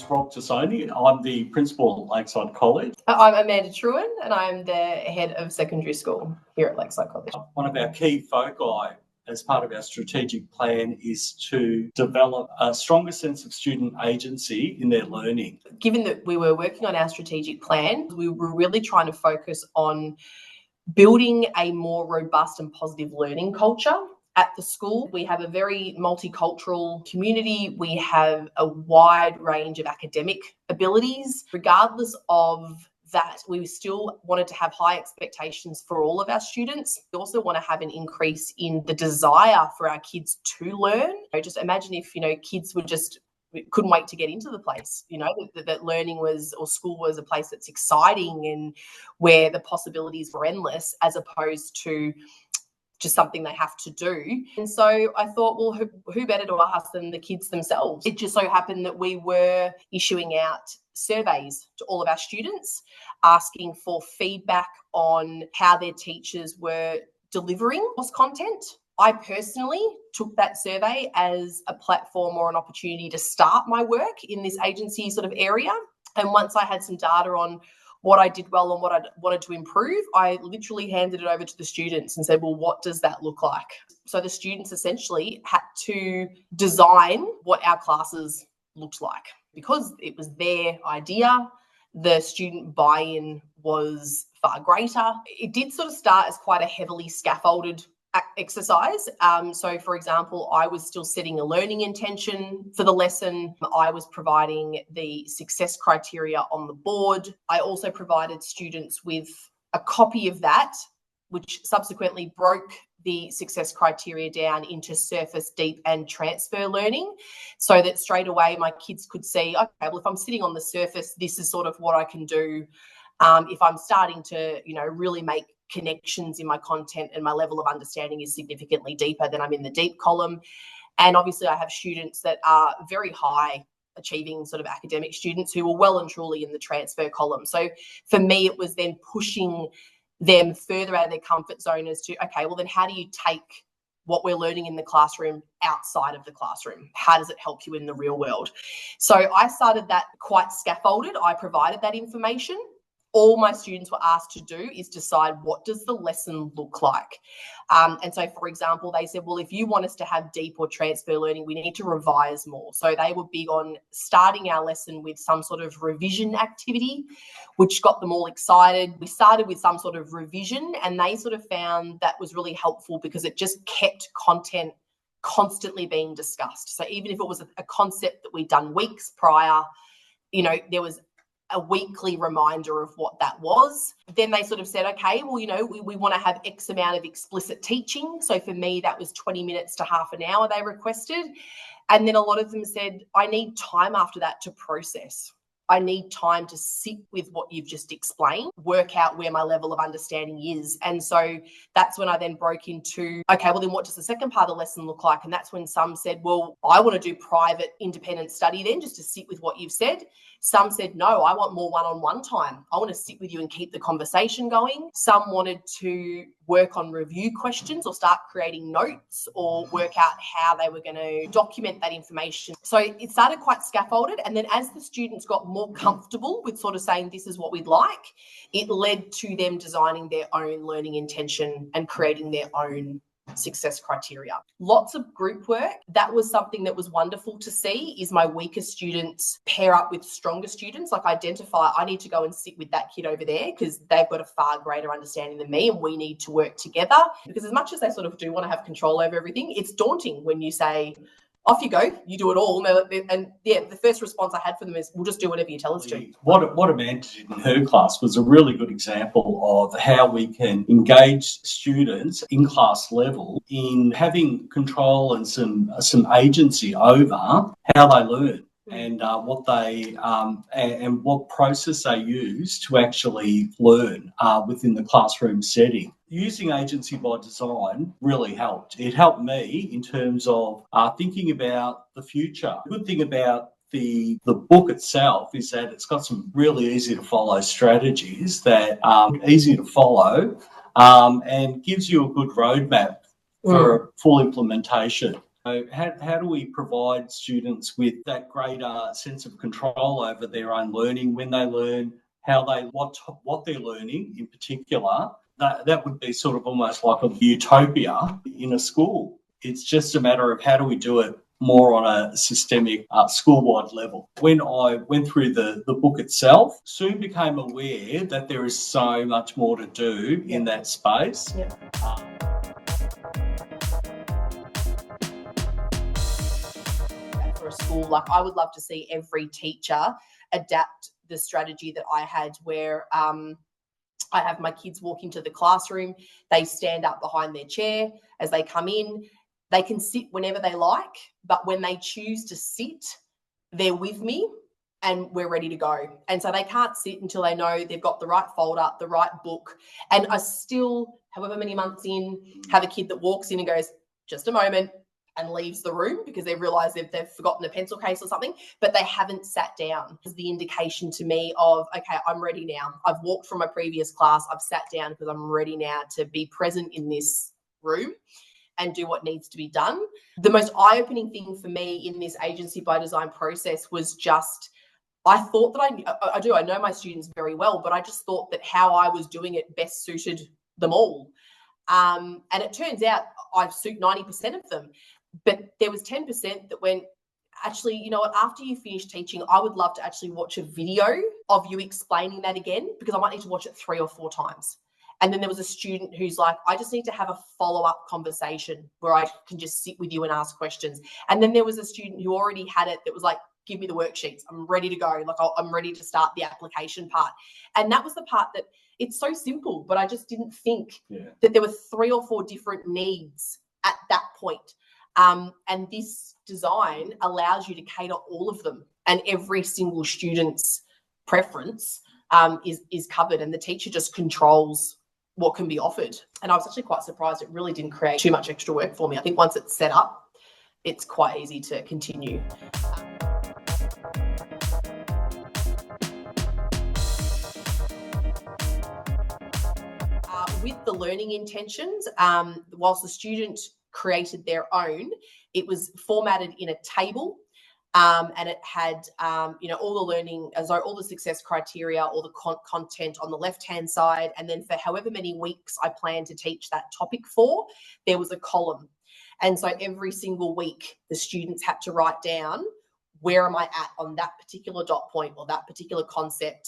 Rob Tassoni. I'm the principal at Lakeside College. I'm Amanda Trewin, and I'm the head of secondary school here at Lakeside College. One of our key foci as part of our strategic plan is to develop a stronger sense of student agency in their learning. Given that we were working on our strategic plan, we were really trying to focus on building a more robust and positive learning culture at the school. We have a very multicultural community. We have a wide range of academic abilities. Regardless of that, we still wanted to have high expectations for all of our students. We also want to have an increase in the desire for our kids to learn. Just imagine if, kids were just couldn't wait to get into the place, that learning was, or school was, a place that's exciting and where the possibilities were endless, as opposed to just something they have to do. And so I thought, well, who better to ask than the kids themselves? It just so happened that we were issuing out surveys to all of our students, asking for feedback on how their teachers were delivering course content. I personally took that survey as a platform or an opportunity to start my work in this agency sort of area. And once I had some data on what I did well and what I wanted to improve, I literally handed it over to the students and said, well, what does that look like? So the students essentially had to design what our classes looked like. Because it was their idea, the student buy-in was far greater. It did sort of start as quite a heavily scaffolded exercise. So, for example, I was still setting a learning intention for the lesson. I was providing the success criteria on the board. I also provided students with a copy of that, which subsequently broke the success criteria down into surface, deep, and transfer learning, so that straight away my kids could see, okay, well, if I'm sitting on the surface, this is sort of what I can do. If I'm starting to, really make connections in my content and my level of understanding is significantly deeper, then I'm in the deep column. And obviously I have students that are very high achieving sort of academic students who are well and truly in the transfer column. So for me, it was then pushing them further out of their comfort zone as to, okay, well, then how do you take what we're learning in the classroom outside of the classroom? How does it help you in the real world? So I started that quite scaffolded. I provided that information. All my students were asked to do is decide, what does the lesson look like? And so, for example, they said, well, if you want us to have deep or transfer learning, we need to revise more. So they were big on starting our lesson with some sort of revision activity, which got them all excited. We started with some sort of revision, and they sort of found that was really helpful because it just kept content constantly being discussed. So even if it was a concept that we'd done weeks prior, there was a weekly reminder of what that was. Then they sort of said, okay, well, we want to have X amount of explicit teaching. So for me, that was 20 minutes to half an hour they requested. And then a lot of them said, I need time after that to process. I need time to sit with what you've just explained, work out where my level of understanding is. And so that's when I then broke into, okay, well, then what does the second part of the lesson look like? And that's when some said, well, I want to do private independent study then, just to sit with what you've said. Some said, no, I want more one-on-one time. I want to sit with you and keep the conversation going. Some wanted to work on review questions or start creating notes or work out how they were going to document that information. So it started quite scaffolded. And then as the students got more comfortable with sort of saying, this is what we'd like, it led to them designing their own learning intention and creating their own success criteria. Lots of group work. That was something that was wonderful to see, is my weaker students pair up with stronger students, like identify, I need to go and sit with that kid over there because they've got a far greater understanding than me and we need to work together. Because as much as they sort of do want to have control over everything, it's daunting when you say, off you go, you do it all. And the first response I had for them is, we'll just do whatever you tell us to. What Amanda did in her class was a really good example of how we can engage students in class level in having control and some agency over how they learn and what they and what process they use to actually learn within the classroom setting. Using agency by design really helped. It helped me in terms of thinking about the future. The good thing about the book itself is that it's got some really easy to follow strategies that are easy to follow and gives you a good roadmap for full implementation So how do we provide students with that greater sense of control over their own learning when they learn, what they're learning in particular? That would be sort of almost like a utopia in a school. It's just a matter of how do we do it more on a systemic school-wide level. When I went through the book itself, soon became aware that there is so much more to do in that space. Yeah. For a school, like I would love to see every teacher adapt the strategy that I had where I have my kids walk into the classroom, they stand up behind their chair as they come in. They can sit whenever they like, but when they choose to sit, they're with me and we're ready to go. And so they can't sit until they know they've got the right folder, the right book. And I still, however many months in, have a kid that walks in and goes, just a moment, and leaves the room because they realise they've forgotten a pencil case or something, but they haven't sat down. It's the indication to me of, okay, I'm ready now. I've walked from my previous class. I've sat down because I'm ready now to be present in this room and do what needs to be done. The most eye-opening thing for me in this agency by design process was just, I thought that I know my students very well, but I just thought that how I was doing it best suited them all. And it turns out I've suited 90% of them. But there was 10% that went, actually, you know what, after you finish teaching, I would love to actually watch a video of you explaining that again, because I might need to watch it 3 or 4 times. And then there was a student who's like, I just need to have a follow-up conversation where I can just sit with you and ask questions. And then there was a student who already had it that was like, give me the worksheets. I'm ready to go. Like, I'm ready to start the application part. And that was the part that it's so simple, but I just didn't think that there were 3 or 4 different needs at that point. And this design allows you to cater all of them, and every single student's preference is covered, and the teacher just controls what can be offered. And I was actually quite surprised it really didn't create too much extra work for me. I think once it's set up, it's quite easy to continue. With the learning intentions, whilst the student created their own, it was formatted in a table, and it had all the learning, all the success criteria, all the content on the left hand side, and then for however many weeks I planned to teach that topic for, there was a column. And so every single week the students had to write down, where am I at on that particular dot point or that particular concept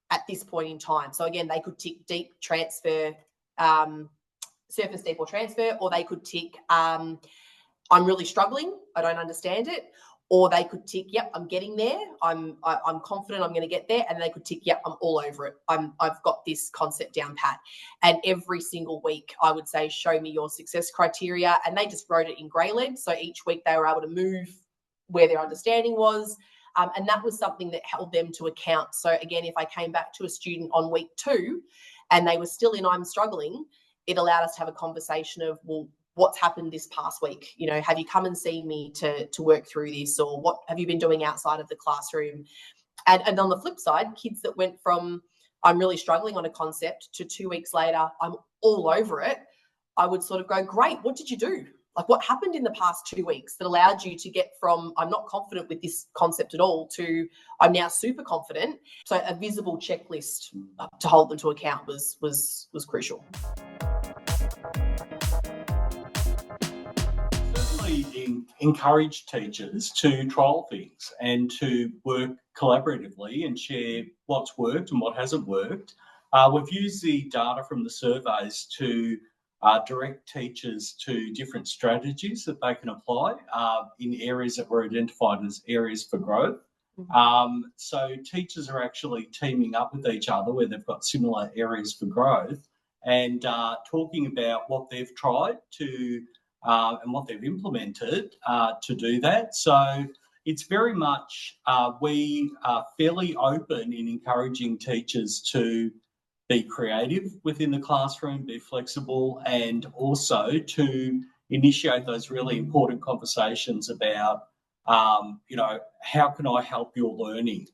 at this point in time. So again, they could tick deep transfer, surface deep or transfer, or they could tick I'm really struggling, I don't understand it, or they could tick yep, I'm getting there, I'm confident I'm going to get there, and they could tick yep, I'm all over it, I've got this concept down pat. And every single week I would say, show me your success criteria, and they just wrote it in grey lead, so each week they were able to move where their understanding was. And that was something that held them to account. So again, if I came back to a student on week 2 and they were still in I'm struggling, it allowed us to have a conversation of, well, what's happened this past week? You know, have you come and seen me to work through this, or what have you been doing outside of the classroom? And on the flip side, kids that went from I'm really struggling on a concept to 2 weeks later, I'm all over it, I would sort of go, great, what did you do? Like, what happened in the past 2 weeks that allowed you to get from I'm not confident with this concept at all to I'm now super confident? So a visible checklist to hold them to account was crucial. Certainly encourage teachers to trial things and to work collaboratively and share what's worked and what hasn't worked. We've used the data from the surveys to direct teachers to different strategies that they can apply in areas that were identified as areas for growth. So teachers are actually teaming up with each other where they've got similar areas for growth and talking about what they've tried to and what they've implemented to do that. So it's very much, we are fairly open in encouraging teachers to be creative within the classroom, be flexible, and also to initiate those really important conversations about, how can I help your learning?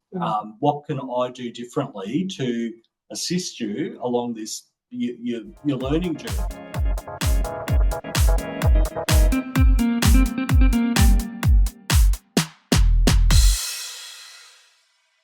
What can I do differently to assist you along this your learning journey?